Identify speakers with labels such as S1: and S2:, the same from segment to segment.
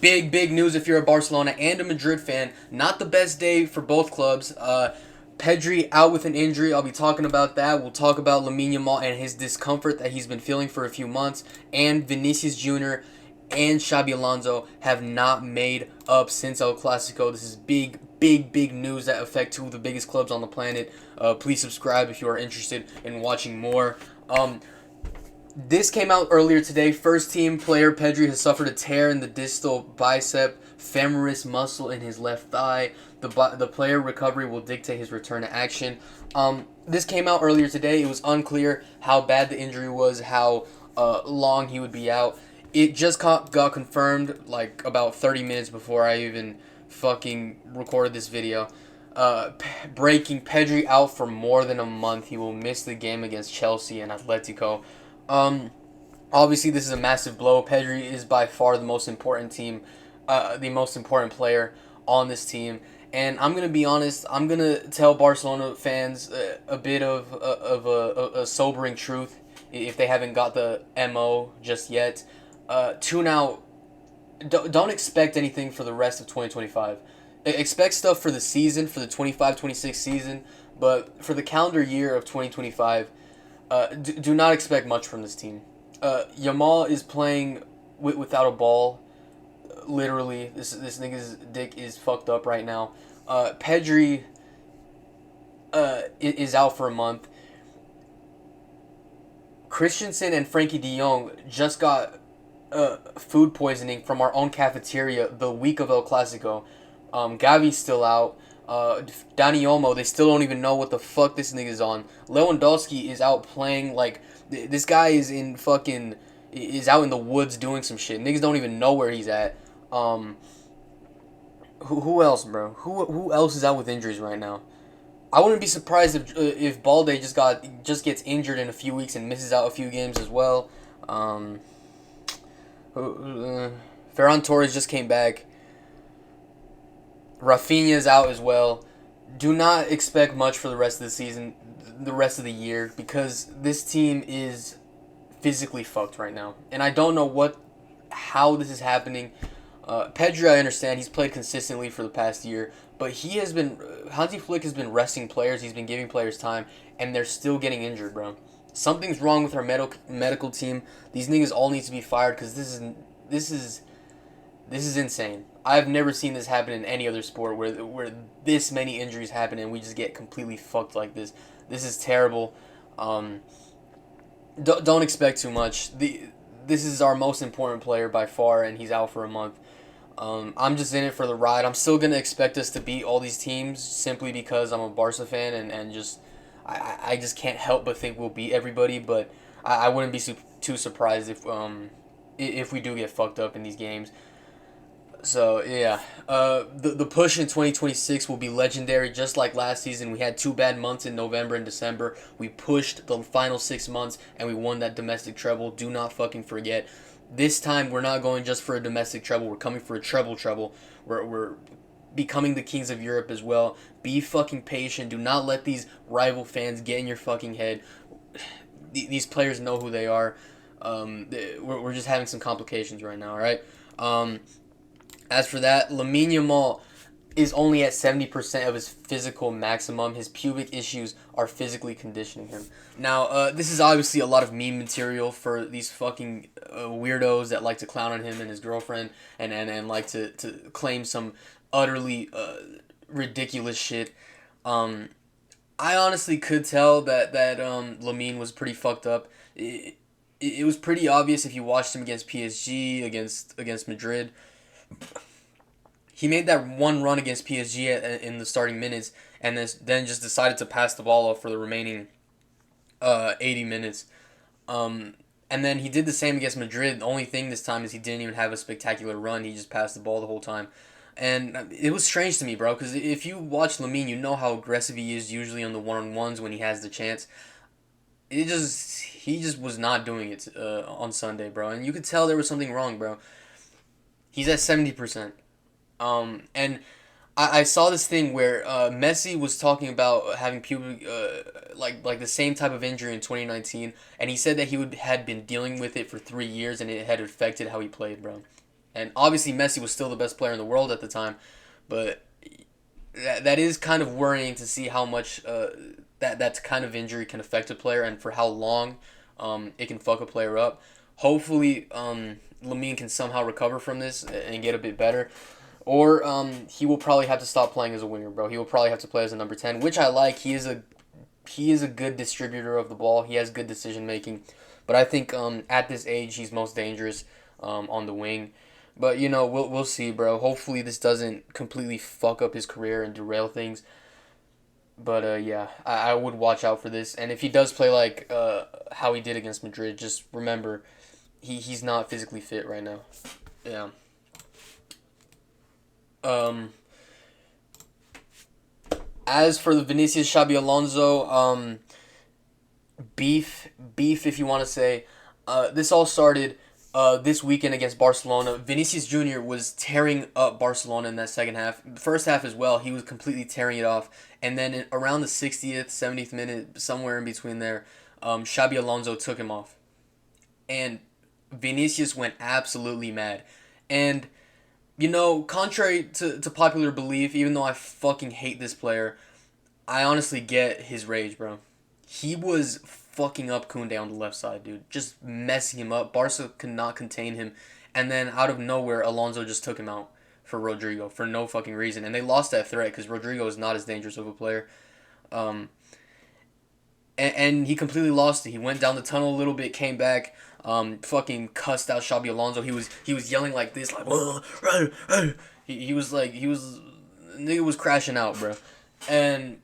S1: Big news if you're a Barcelona and a Madrid fan. Not the best day for both clubs. Pedri out with an injury. I'll be talking about that. We'll talk about Lamine Yamal and his discomfort that he's been feeling for a few months. And Vinicius Jr. and Xabi Alonso have not made up since El Clasico. This is big news that affect two of the biggest clubs on the planet. Please subscribe if you are interested in watching more. This came out earlier today. First team player Pedri has suffered a tear in the distal bicep femoris muscle in his left thigh. The player recovery will dictate his return to action. This came out earlier today. It was unclear how bad the injury was, how long he would be out. It just got confirmed like about 30 minutes before I even fucking recorded this video. Breaking Pedri out for more than a month. He will miss the game against Chelsea and Atletico. Obviously, this is a massive blow. Pedri is by far the most important the most important player on this team. And I'm gonna be honest. I'm gonna tell Barcelona fans a bit of a sobering truth if they haven't got the MO just yet. Tune out. Don't expect anything for the rest of 2025. Expect stuff for the season, for the 25-26 season, but for the calendar year of 2025. Do not expect much from this team. Yamal is playing without a ball. Literally, this nigga's dick is fucked up right now. Pedri is out for a month. Christensen and Frankie de Jong just got food poisoning from our own cafeteria the week of El Clasico. Gavi's still out. Dani Olmo, they still don't even know what the fuck this nigga's on. Lewandowski is out playing like this guy is out in the woods doing some shit. Niggas don't even know where he's at. Who else, bro? Who else is out with injuries right now? I wouldn't be surprised if Balde just gets injured in a few weeks and misses out a few games as well. Ferran Torres just came back. Rafinha's out as well. Do not expect much for the rest of the season, the rest of the year, because this team is physically fucked right now. And I don't know how this is happening. Pedri, I understand, he's played consistently for the past year, but Hansi Flick has been resting players, he's been giving players time, and they're still getting injured, bro. Something's wrong with our medical team. These niggas all need to be fired, because this is insane. I've never seen this happen in any other sport where this many injuries happen and we just get completely fucked like this. This is terrible. Don't expect too much. This is our most important player by far, and he's out for a month. I'm just in it for the ride. I'm still gonna expect us to beat all these teams simply because I'm a Barca fan and just I just can't help but think we'll beat everybody. But I wouldn't be too surprised if we do get fucked up in these games. So yeah, the push in 2026 will be legendary. Just like last season, we had 2 bad months in November and December. We pushed the final 6 months and we won that domestic treble. Do not fucking forget. This time we're not going just for a domestic treble. We're coming for a treble. We're becoming the kings of Europe as well. Be fucking patient. Do not let these rival fans get in your fucking head. These players know who they are. We're just having some complications right now. All right. As for that, Lamine Yamal is only at 70% of his physical maximum. His pubic issues are physically conditioning him. Now, this is obviously a lot of meme material for these fucking weirdos that like to clown on him and his girlfriend and like to claim some utterly ridiculous shit. I honestly could tell that Lamine was pretty fucked up. It was pretty obvious if you watched him against PSG, against Madrid. He made that one run against PSG in the starting minutes, and then just decided to pass the ball off for the remaining 80 minutes. And then he did the same against Madrid. The only thing this time is he didn't even have a spectacular run. He just passed the ball the whole time. And it was strange to me, bro, because if you watch Lamine, you know how aggressive he is usually on the one-on-ones when he has the chance. He just was not doing it on Sunday, bro. And you could tell there was something wrong, bro. He's at 70%. And I saw this thing where Messi was talking about having pubic, like the same type of injury in 2019, and he said that had been dealing with it for 3 years and it had affected how he played, bro. And obviously Messi was still the best player in the world at the time, but that is kind of worrying to see how much that kind of injury can affect a player and for how long it can fuck a player up. Hopefully, Lamine can somehow recover from this and get a bit better. Or he will probably have to stop playing as a winger, bro. He will probably have to play as a number 10, which I like. He is a good distributor of the ball. He has good decision making. But I think at this age he's most dangerous on the wing. But we'll see, bro. Hopefully this doesn't completely fuck up his career and derail things. But yeah, I would watch out for this. And if he does play like how he did against Madrid, just remember he's not physically fit right now. Yeah. Um. As for the Vinicius Xabi Alonso beef, if you want to say, this all started this weekend against Barcelona. Vinicius Jr. was tearing up Barcelona in that second half. First half as well, he was completely tearing it off. And then around the 60th, 70th minute, somewhere in between there, Xabi Alonso took him off. And Vinicius went absolutely mad. And, contrary to popular belief, even though I fucking hate this player, I honestly get his rage, bro. He was fucking up Koundé on the left side, dude. Just messing him up. Barca could not contain him. And then out of nowhere, Alonso just took him out for Rodrigo for no fucking reason. And they lost that threat because Rodrigo is not as dangerous of a player. Um, and he completely lost it. He went down the tunnel a little bit, came back, fucking cussed out Xabi Alonso. He was yelling like this, like, he was like, nigga was crashing out, bro. And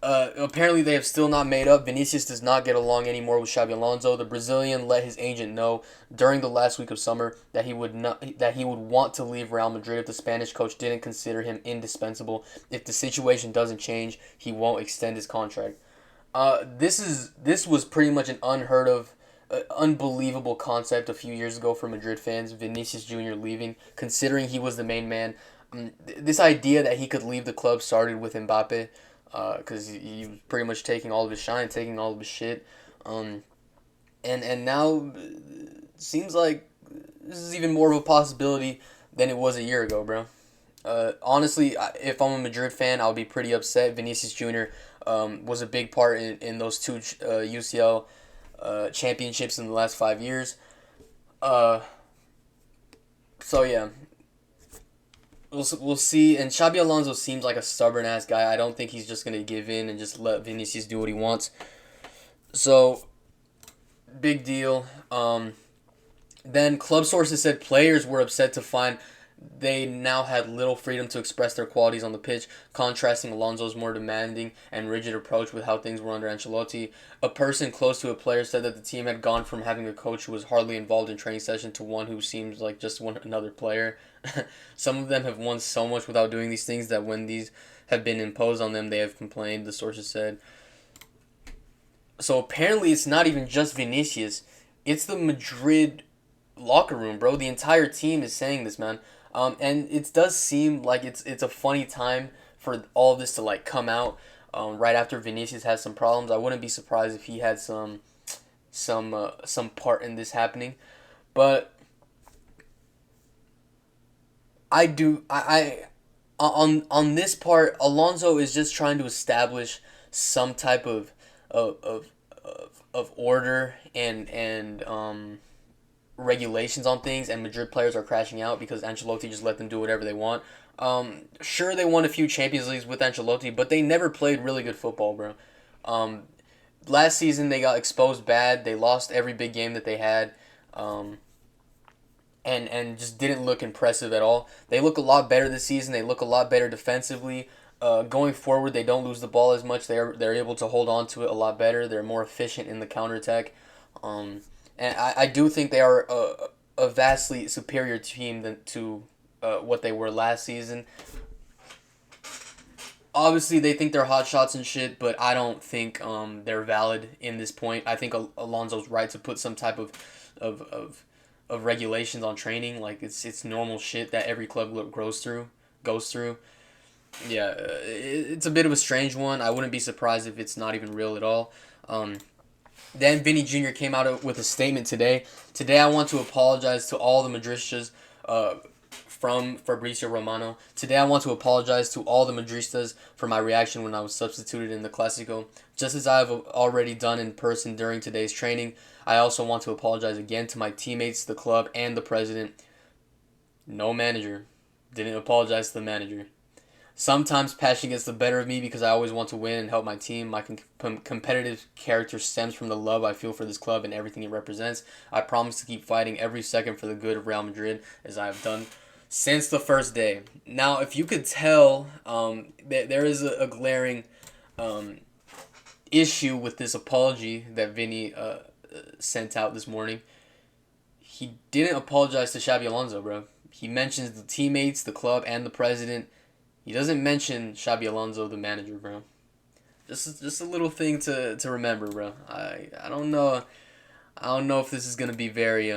S1: apparently they have still not made up. Vinicius does not get along anymore with Xabi Alonso. The Brazilian let his agent know during the last week of summer that he would want to leave Real Madrid if the Spanish coach didn't consider him indispensable. If the situation doesn't change, he won't extend his contract. This was pretty much an unheard of, unbelievable concept a few years ago for Madrid fans. Vinicius Jr. leaving, considering he was the main man. This idea that he could leave the club started with Mbappe, because he was pretty much taking all of his shine, taking all of his shit, and now seems like this is even more of a possibility than it was a year ago, bro. Honestly, if I'm a Madrid fan, I'll be pretty upset. Vinicius Jr. Was a big part in those two UCL championships in the last 5 years. So yeah, we'll see. And Xabi Alonso seems like a stubborn ass guy. I don't think he's just gonna give in and just let Vinicius do what he wants. So big deal. Then club sources said players were upset to find they now had little freedom to express their qualities on the pitch, contrasting Alonso's more demanding and rigid approach with how things were under Ancelotti. A person close to a player said that the team had gone from having a coach who was hardly involved in training session to one who seems like just another player. Some of them have won so much without doing these things that when these have been imposed on them, they have complained, the sources said. So apparently it's not even just Vinicius. It's the Madrid locker room, bro. The entire team is saying this, man. And it does seem like it's a funny time for all of this to like come out right after Vinicius has some problems. I wouldn't be surprised if he had some part in this happening, but I on this part, Alonso is just trying to establish some type of of, of order and regulations on things, and Madrid players are crashing out because Ancelotti just let them do whatever they want. Sure, they won a few Champions Leagues with Ancelotti, but they never played really good football, bro. Last season they got exposed bad. They lost every big game that they had, and just didn't look impressive at all. They look a lot better this season. They look a lot better defensively. Going forward, they don't lose the ball as much. They're able to hold on to it a lot better. They're more efficient in the counterattack. And I do think they are a vastly superior team to what they were last season. Obviously, they think they're hot shots and shit, but I don't think they're valid in this point. I think Alonso's right to put some type of regulations on training. Like it's normal shit that every club goes through. Yeah, it's a bit of a strange one. I wouldn't be surprised if it's not even real at all. Then Vini Jr. came out with a statement today. Today I want to apologize to all the Madristas from Fabrizio Romano. Today I want to apologize to all the Madristas for my reaction when I was substituted in the Clásico. Just as I have already done in person during today's training, I also want to apologize again to my teammates, the club, and the president. No manager. Didn't apologize to the manager. Sometimes passion gets the better of me because I always want to win and help my team. My competitive character stems from the love I feel for this club and everything it represents. I promise to keep fighting every second for the good of Real Madrid, as I have done since the first day. Now, if you could tell, there is a glaring issue with this apology that Vini sent out this morning. He didn't apologize to Xabi Alonso, bro. He mentions the teammates, the club, and the president. He doesn't mention Xabi Alonso, the manager, bro. Just a little thing to remember, bro. I don't know. I don't know if this is gonna be very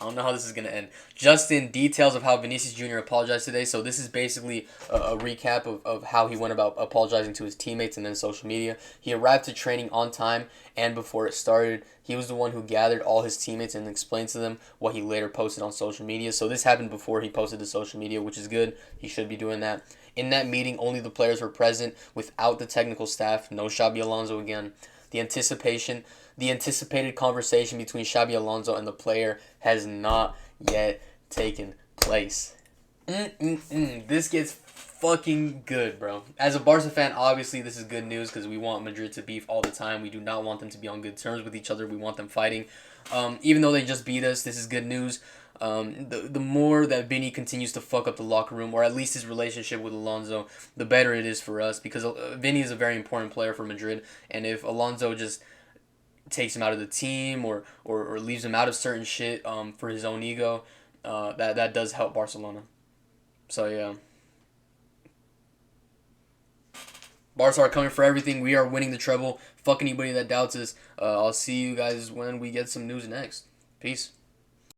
S1: I don't know how this is going to end. Just in details of how Vinicius Jr. apologized today. So this is basically a recap of how he went about apologizing to his teammates and then social media. He arrived to training on time and before it started. He was the one who gathered all his teammates and explained to them what he later posted on social media. So this happened before he posted to social media, which is good. He should be doing that. In that meeting, only the players were present without the technical staff. No Xabi Alonso again. The anticipated conversation between Xabi Alonso and the player has not yet taken place. This gets fucking good, bro. As a Barca fan, obviously this is good news because we want Madrid to beef all the time. We do not want them to be on good terms with each other. We want them fighting. Even though they just beat us, this is good news. The more that Vini continues to fuck up the locker room, or at least his relationship with Alonso, the better it is for us because Vini is a very important player for Madrid, and if Alonso just takes him out of the team or leaves him out of certain shit for his own ego, that does help Barcelona. So yeah. Barca are coming for everything. We are winning the treble. Fuck anybody that doubts us. I'll see you guys when we get some news next. Peace.